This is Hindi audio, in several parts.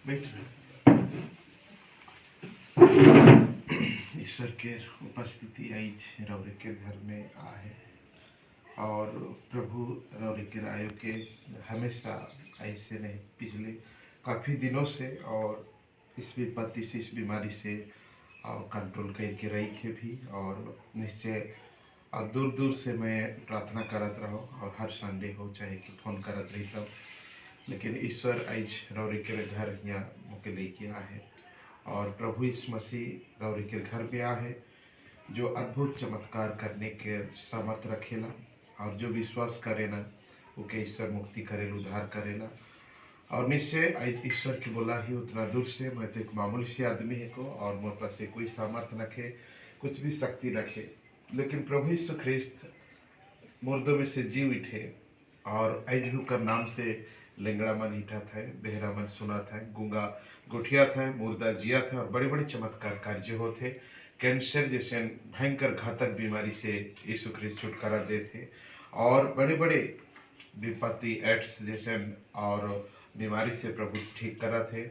बैठ ईश्वर के उपस्थिति आज रौरे के घर में आहे और प्रभु रौरे के राय के हमेशा ऐसे नहीं पिछले काफ़ी दिनों से और इस विपत्ति से, इस बीमारी से और कंट्रोल करके रही के भी। और निश्चय दूर दूर से मैं प्रार्थना करत रहो और हर संडे हो चाहे कि फोन करत रही तब, लेकिन ईश्वर आज रौरे के घर यहाँ मुके लेके आए और प्रभु यीशु मसीह रौरे के घर पे आहे जो अद्भुत चमत्कार करने के सामर्थ रखेला और जो विश्वास करेला वो के ईश्वर मुक्ति करेला, उद्धार करेला। और निश्चय आज ईश्वर की बोला ही उतना दूर से मैं तो एक मामूली से आदमी है को और मोर पास से कोई सामर्थ रखे, कुछ भी शक्ति रखे, लेकिन प्रभु यीशु ख्रिस्त मुर्दों में से जी उठे और अजहू का नाम से लेंगड़ा मन हिटा था, बहरा मन सुना था, गूंगा गुठिया था, मुर्दा जिया था और बड़े बड़े चमत्कार कार्य होते। कैंसर जैसे भयंकर घातक बीमारी से यीशु ख्रिस्त छुटकारा देते और बड़े बड़े विपत्ति एड्स जैसे और बीमारी से प्रभु ठीक करा थे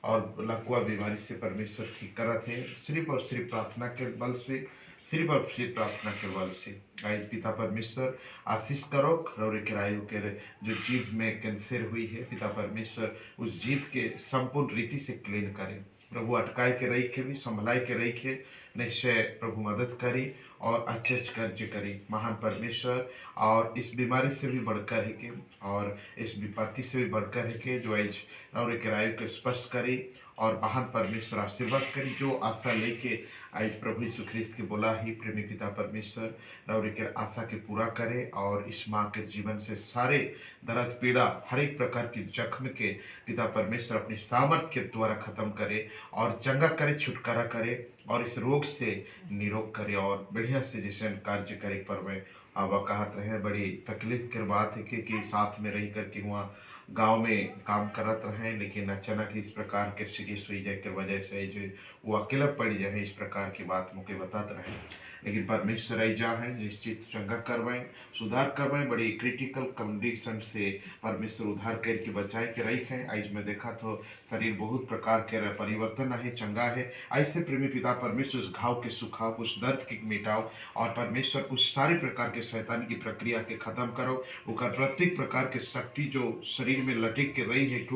और लकवा बीमारी से परमेश्वर ठीक करा थे, सिर्फ और सिर्फ प्रार्थना के बल से, सिर्फ और सिर्फ प्रार्थना के बल से। आज पिता परमेश्वर आशीष करो रौरे के रायु के जो जीभ में कैंसर हुई है, पिता परमेश्वर उस जीभ के संपूर्ण रीति से क्लीन करें। प्रभु अटकाए के रही के भी संभलाए के रही के निश्चय प्रभु मदद करी और अच्छे कार्य करी महान परमेश्वर। और इस बीमारी से भी बढ़कर है के और इस विपत्ति से भी बढ़कर है के जो आज रौरे के रायु के स्पष्ट करी और महान परमेश्वर आशीर्वाद करी जो आशा लेके आज प्रभु यीशु ख्रिस्त के बोला ही प्रेमी पिता परमेश्वर रौरे के आशा के पूरा करे और इस माँ के जीवन से सारे दर्द पीड़ा हर एक प्रकार की जख्म के पिता परमेश्वर अपनी सामर्थ के द्वारा खत्म करे और चंगा करे, छुटकारा करे और इस रोग से निरोग करे और बढ़िया से जैसे कार्य करे। पर मैं अब कहत रहे बड़ी तकलीफ की बात है कि साथ में रह कर के वहाँ गांव में काम करत रहे, लेकिन अचानक इस प्रकार के सीरियस हुई जाए की वजह से जो वो अकेला पड़ जाए, इस प्रकार की बात मुझे बताते रहे। लेकिन परमेश्वर ऐजा है निश्चित चंगा करवाएं, सुधार करवाएं, बड़ी क्रिटिकल कंडीशन से परमेश्वर उद्धार करके बचाए के रही है। आज मैं देखा तो शरीर बहुत प्रकार के परिवर्तन है, चंगा है। ऐसे प्रेमी पिता परमेश्वर उस घाव के सुखाओ, उस दर्द के मिटाओ और परमेश्वर उस सारे प्रकार के शैतान की प्रक्रिया के खत्म करो। उनका प्रत्येक प्रकार के शक्ति जो शरीर में लटक के रही है,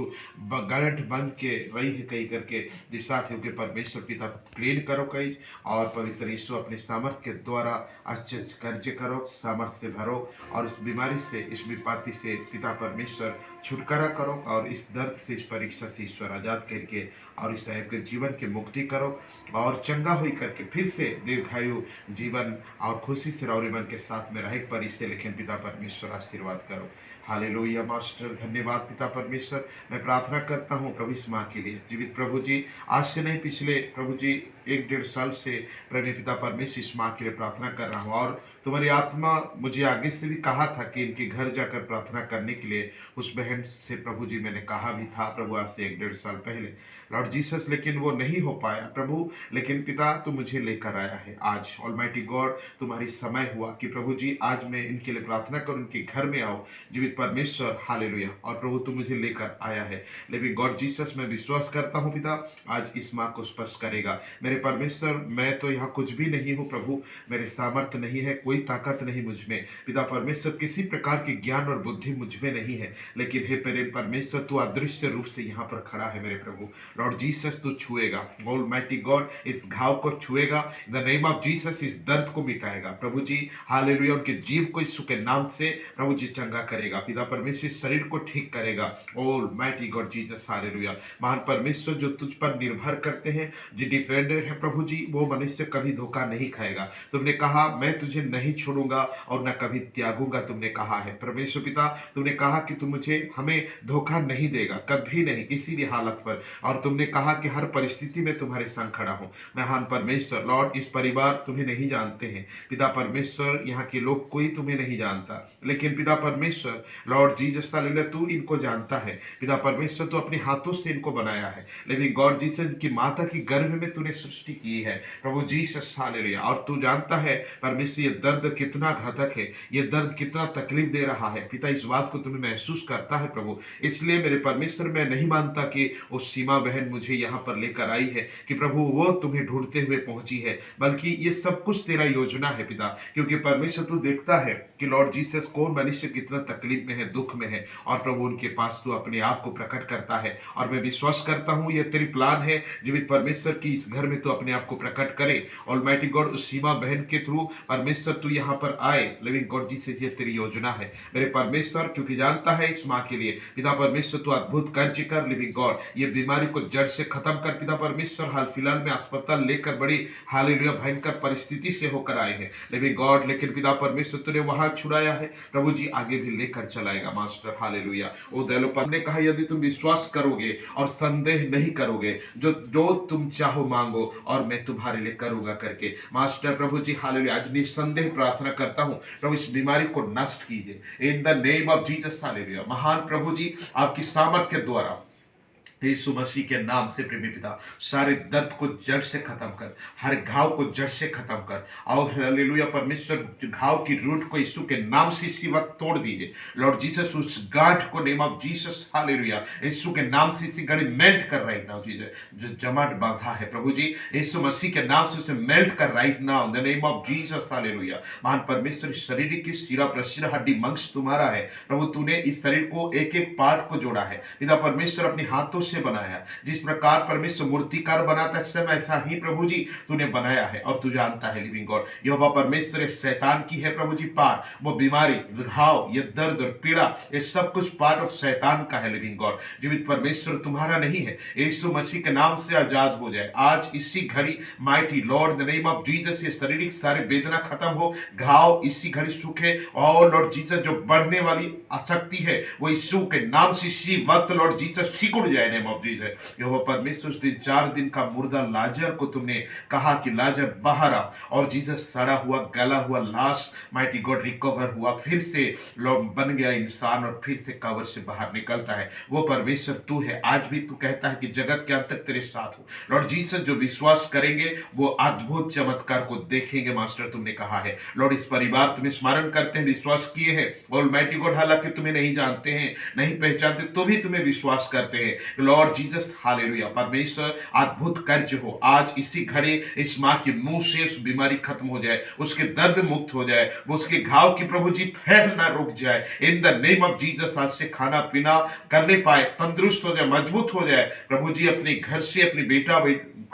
गांठ बंद के रही है कई करके दिशा थे के परमेश्वर पिता क्लीन करो कई और पवित्र यीशु अपने सामर्थ के द्वारा अच्छे कार्य करो, सामर्थ्य से भरो और इस बीमारी से, इस विपत्ति से पिता परमेश्वर छुटकारा करो और इस दर्द से, इस परीक्षा से ईश्वर आजाद करके और इस के जीवन की मुक्ति करो और चंगा हुई करके फिर से दीर्घायु जीवन और खुशी से रौरे मन के साथ में रहे पर इसे लेकिन पिता परमेश्वर आशीर्वाद करो। हालेलुया मास्टर, धन्यवाद पिता परमेश्वर। मैं प्रार्थना करता हूँ प्रभु इस माँ के लिए जीवित प्रभु जी, आज से नहीं पिछले प्रभु जी 1-1.5 साल से प्रभु पिता परमेश्वर इस माँ के लिए प्रार्थना कर रहा हूँ और तुम्हारी आत्मा मुझे आगे से भी कहा था कि इनके घर जाकर प्रार्थना करने के लिए। उस बहन से प्रभु जी मैंने कहा भी था प्रभु आज से 1-1.5 साल पहले लॉर्ड जीसस, लेकिन वो नहीं हो पाया प्रभु। लेकिन पिता तू मुझे लेकर आया है आज, ऑलमाइटी गॉड तुम्हारी समय हुआ कि प्रभु जी आज मैं इनके लिए प्रार्थना करूँ, इनके घर में आओ जीवित परमेश्वर। हालेलुया। और प्रभु तू मुझे लेकर आया है, लेकिन गॉड जीसस मैं विश्वास करता हूँ पिता आज इस माँ को स्पष्ट करेगा। मेरे परमेश्वर मैं तो यहाँ कुछ भी नहीं हूँ प्रभु, मेरे सामर्थ्य नहीं है, कोई ताकत नहीं मुझ में पिता परमेश्वर, किसी प्रकार की ज्ञान और बुद्धि मुझ में नहीं है, लेकिन हे मेरे परमेश्वर तू अदृश्य रूप से यहाँ पर खड़ा है मेरे प्रभु। लॉर्ड जीसस तू छुएगा, ऑलमाइटी गॉड इस घाव को छुएगा, in the name of Jesus इस दर्द को मिटाएगा प्रभु जी। हालेलुया। उनके जीव को यीशु के नाम से प्रभु जी चंगा करेगा पिता परमेश्वर, शरीर को ठीक करेगा ऑलमाइटी गॉड जीसस। हालेलुया। महान परमेश्वर जो तुझ पर निर्भर करते हैं, जो डिफेंडर है प्रभु जी, वो मनुष्य कभी धोखा नहीं खाएगा। तुमने कहा मैं तुझे नहीं छोड़ूंगा और न कभी त्यागूंगा, तुमने कहा है परमेश्वर पिता। तुमने कहा कि तुम मुझे हमें धोखा नहीं देगा, कभी नहीं, किसी भी हालत पर। और तुमने कहा कि हर परिस्थिति में तुम्हारे संग खड़ा हूं। महान परमेश्वर लॉर्ड इस परिवार तुम्हें नहीं जानते हैं पिता परमेश्वर, यहाँ के लोग कोई तुम्हें नहीं जानता, लेकिन पिता परमेश्वर लॉर्ड जीसस हालेलुया, तू इनको जानता है पिता परमेश्वर, तू अपने हाथों से इनको बनाया है। लेकिन गॉड जीसस, इनकी माता की गर्भ में तूने सृष्टि की है प्रभु जीसस हालेलुया, और तू जानता है परमेश्वर ये दर्द कितना घातक है, ये दर्द कितना तकलीफ दे रहा है पिता, इस बात को तुम्हें महसूस करता है प्रभु। इसलिए मेरे परमेश्वर, मैं नहीं मानता कि वो सीमा बहन मुझे यहाँ पर लेकर आई है कि प्रभु वो तुम्हें ढूंढते हुए पहुंची है, बल्कि ये सब कुछ तेरा योजना है पिता। क्योंकि परमेश्वर तू देखता है कि लॉर्ड जीसस कौन मनुष्य कितना तकलीफ में है, दुख में है, और प्रभु उनके पास तू अपने आप को प्रकट करता है। और मैं विश्वास करता हूँ ये तेरी प्लान है जीवित परमेश्वर की इस घर में तू अपने आप को प्रकट करे। ऑलमाइटी गॉड, उस सीमा बहन के थ्रू परमेश्वर तू यहाँ पर आए। लिविंग गॉड जीसस, ये तेरी योजना है मेरे परमेश्वर, क्योंकि जानता है इस माँ के लिए पिता परमेश्वर तू अद्भुत कार्य कर। लिविंग गॉड, ये बीमारी को जड़ से खत्म कर पिता परमेश्वर। हाल फिलहाल में अस्पताल लेकर बड़ी हालेलुया भयंकर परिस्थिति से होकर आए हैं लिविंग गॉड, लेकिन पिता परमेश्वर तूने वहां छुड़ाया है प्रभु जी, आगे भी लेकर चलाएगा मास्टर हालेलुया। ओ दैलो पर ने कहा यदि तुम विश्वास करोगे और संदेह नहीं करोगे, जो जो तुम चाहो मांगो और मैं तुम्हारे लिए करूंगा करके मास्टर प्रभु जी हालेलुया। आज निसंदेह प्रार्थना करता हूं प्रभु, इस बीमारी को नष्ट कीजिए in the name of Jesus hallelujah. महान प्रभु जी, आपकी सामर्थ्य के द्वारा यीशु मसीह के नाम से प्रेमी पिता, सारे दर्द को जड़ से खत्म कर, हर घाव को जड़ से खत्म कर। और हालेलुया परमेश्वर, घाव की रूट को यीशु के नाम से इसी वक्त तोड़ दीजिए लॉर्ड जीसस। उस गांठ को नेम ऑफ जीसस हालेलुया यीशु के नाम से इसी घड़ी मेल्ट कर राइट नाउ जीसस। जो जमाट बांधा है प्रभु जी, यीशु मसीह के नाम से उसे मेल्ट कर right now the name of Jesus hallelujah. महान परमेश्वर, शरीर की शिरा प्रशिरा हड्डी मंश तुम्हारा है प्रभु, तूने इस शरीर को एक एक पार्ट को जोड़ा है पिता परमेश्वर, अपने हाथों से बनाया। जिस प्रकार परमेश्वर मूर्तिकार बनाता है सब, ऐसा ही प्रभु जी तूने बनाया है। और तू जानता है लिविंग गॉड, यहोवा परमेश्वर शैतान की है प्रभु जी पार्ट, वो बीमारी, घाव, ये दर्द और पीड़ा, ये सब कुछ पार्ट ऑफ शैतान का है लिविंग गॉड। जीवित परमेश्वर तुम्हारा नहीं है। यीशु मसीह के नाम से आजाद हो जाए आज इसी घड़ी mighty Lord the name of Jesus. ये शारीरिक सारे वेदना खत्म हो, घाव इसी घड़ी सूखे, और लॉर्ड जीसस जो बढ़ने वाली आसक्ति है वो यीशु के नाम से इसी वक्त लॉर्ड जीसस सिकुड़ जाए नेम ऑफ जीसस। यहोवा परमेश्वर, उस दिन 4 दिन का मुर्दा लाजर को तुमने कहा कि लाजर बाहर आ, और जीसस सड़ा हुआ गला हुआ लाश माइटी गॉड रिकवर हुआ, फिर से लॉर्ड बन गया इंसान और फिर से कब्र से बाहर निकलता है। वो परमेश्वर तू है। आज भी तू कहता है कि जगत के अंत तक तेरे साथ हो लॉर्ड जीसस। जो विश्वास करेंगे वो अद्भुत चमत्कार को देखेंगे मास्टर, तुमने कहा है लॉर्ड। इस परिवार तुम्हें स्मरण करते हैं, विश्वास किए हैं ऑलमाइटी गॉड, हालांकि तुम्हें नहीं जानते हैं, नहीं पहचानते, तो भी तुम्हें विश्वास करते हैं लॉर्ड जीसस हालेलुया। परमेश्वर अद्भुत कार्य हो आज इसी घड़ी, इस माँ के मुंह से उस बीमारी खत्म हो जाए, उसके दर्द मुक्त हो जाए, वो उसके घाव की प्रभु जी फैलना रुक जाए in the name of Jesus. आज से खाना पीना करने पाए, तंदुरुस्त हो जाए, मजबूत हो जाए प्रभु जी। अपने घर से अपने बेटा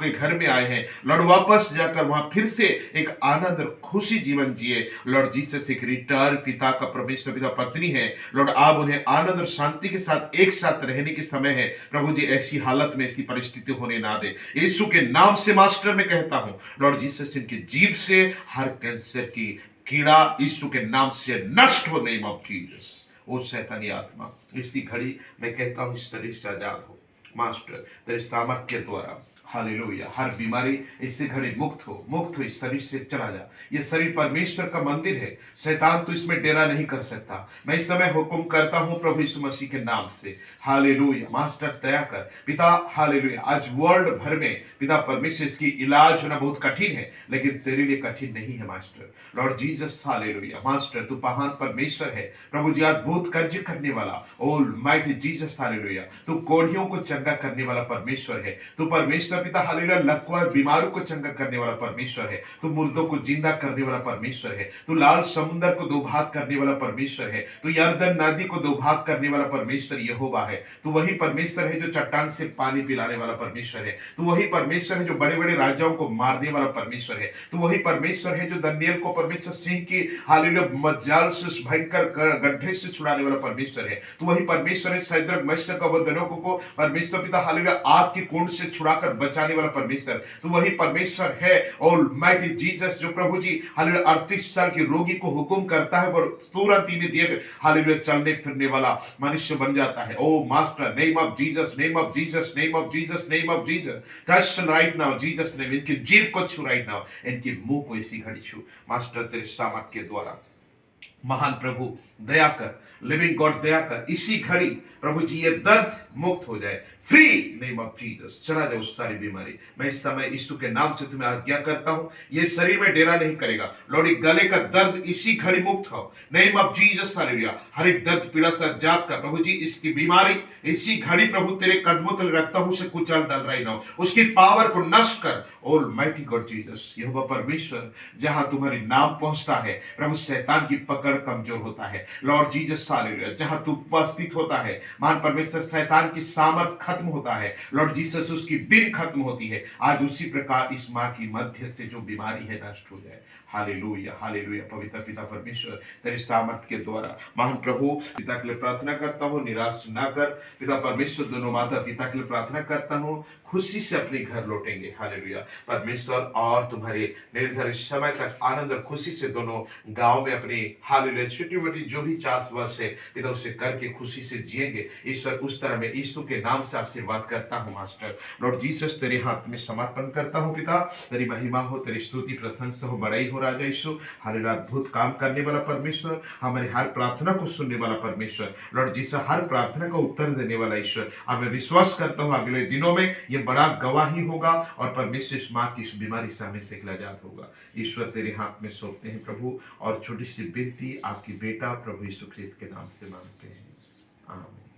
के घर में आए हैं लॉर्ड, वापस जाकर वहां फिर से एक आनंद और खुशी जीवन जिए लॉर्ड जीसस। एक रिटायर पिता का परमेश्वर पिता पत्नी है लॉर्ड, आप उन्हें आनंद और शांति के साथ एक साथ रहने के समय है प्रभु जी। ऐसी हालत में ऐसी परिस्थिति होने ना दे यीशु के नाम से मास्टर में कहता हूं लॉर्ड जीसस। इनकी जीभ से हर कैंसर की कीड़ा यीशु के नाम से नष्ट हो नेम ऑफ जीसस। ओ शैतानी आत्मा, इसी घड़ी मैं कहता हूं इस शरीर से आजाद हो मास्टर, तेरे सामर्थ्य के द्वारा हालेलुया। हर बीमारी इससे घड़ी मुक्त हो इस शरीर से चला जा। ये शरीर परमेश्वर का मंदिर है, शैतान तो इसमें डेरा नहीं कर सकता। मैं इस समय हुक्म करता हूं प्रभु यीशु मसीह के नाम से हालेलुया। मास्टर दया कर पिता हालेलुया। आज वर्ल्ड भर में पिता परमेश्वर इसकी इलाज होना बहुत कठिन है, लेकिन तेरे लिए कठिन नहीं है master Lord Jesus hallelujah. Master तू महान परमेश्वर है प्रभु जी, अद्भुत कार्य करने वाला ऑलमाइटी जीसस हालेलुया। तू कोढ़ियों को चंगा करने वाला परमेश्वर है, तू परमेश्वर पिता हालेलुया। लकवा बीमारों को चंगा करने वाला परमेश्वर है, तू मुर्दों को जिंदा करने वाला परमेश्वर है, तू लाल समुद्र को 2 भाग करने वाला परमेश्वर है, तू यरदन नदी को 2 भाग करने वाला परमेश्वर यहोवा है। तू वही परमेश्वर है जो चट्टान से पानी पिलाने वाला परमेश्वर है, तू वही परमेश्वर है जो बड़े बड़े राजाओं को मारने वाला परमेश्वर है, तू वही परमेश्वर है जो दानियेल को परमेश्वर सिंह की हालेलुया मज्जाल से भयंकर गड्ढे से छुड़ाने वाला परमेश्वर है, तू वही परमेश्वर है शद्रक मेशक अबेदनगो को परमेश्वर पिता हालेलुया आग की कुंड से छुड़ाकर बचाने वाला परमेश्वर। तू वही परमेश्वर है ऑलमाइटी जीसस जो प्रभु जी हालेलुया 38 साल के रोगी को हुक्म करता है और तुरंत इमीडिएट हालेलुया चलने फिरने वाला मनुष्य बन जाता है। O master name of Jesus, name of Jesus, name of Jesus, name of Jesus. Touch right now Jesus name. इनकी जीभ को छू राइट नाउ, इनके मुंह को इसी घड़ी छू मास्टर तेरे सामर्थ के द्वारा महान प्रभु दया कर, लिविंग गॉड दया कर, इसी घड़ी प्रभु जी ये दर्द मुक्त हो जाए, फ्री नेम ऑफ जीसस, चला जाए उस सारी बीमारी। मैं इस समय यीशु के नाम से तुम्हें आज्ञा करता हूं, ये शरीर में डेरा नहीं करेगा। लॉर्ड एक गले का दर्द इसी घड़ी मुक्त हो, नेम ऑफ जीसस हालेलुया। हर एक दर्द पीड़ा से जात का प्रभु जी इसकी बीमारी इसी घड़ी प्रभु तेरे कदमों तले रखता हूं, से कुचल डल रही ना हो, उसकी पावर को नष्ट कर ऑलमाइटी गॉड जीसस। यहोवा परमेश्वर जहां तुम्हारी नाम पहुंचता है प्रभु शैतान की पकड़ कमजोर होता है। लॉर्ड जीसस हालेलुया, जहां तू उपस्थित होता है महान परमेश्वर शैतान की सामर्थ खत्म होता है। लॉर्ड जीसस उसकी दिन खत्म होती है। आज उसी प्रकार इस मां की मध्य से जो बीमारी है नष्ट हो जाए। Hallelujah hallelujah. पवित्र पिता परमेश्वर तेरे सामर्थ के द्वारा महान प्रभु पिता के लिए प्रार्थना करता हूँ, निराश ना कर पिता परमेश्वर। दोनों माता पिता के लिए प्रार्थना करता हूँ, खुशी से अपने घर लौटेंगे। हालेलुया परमेश्वर, और तुम्हारे निर्धारित समय तक आनंद और खुशी से दोनों गांव में अपनी हालेलुया छोटी मोटी जो भी चासवास है पिता उसे करके खुशी से जिएंगे। ईश्वर उस तरह में यीशु के नाम से आशीर्वाद करता हूँ मास्टर। लॉर्ड जीसस तेरे हाथ में समर्पण करता हूँ पिता, तेरी महिमा हो, तेरी स्तुति प्रशंसा हो, बड़ाई हो राजा यीशु। हालेलुया अद्भुत काम करने वाला परमेश्वर, हमारे हर प्रार्थना को सुनने वाला परमेश्वर, लॉर्ड जीसस हर प्रार्थना का उत्तर देने वाला ईश्वर। और मैं विश्वास करता हूँ अगले दिनों में ये बड़ा गवाही होगा और परमेश्वर इस मां की इस बीमारी से हमें से आजाद होगा। ईश्वर तेरे हाथ में सौंपते हैं प्रभु, और छोटी सी विनती आपकी बेटा प्रभु यीशु ख्रिस्त के नाम से मांगते हैं, आमीन।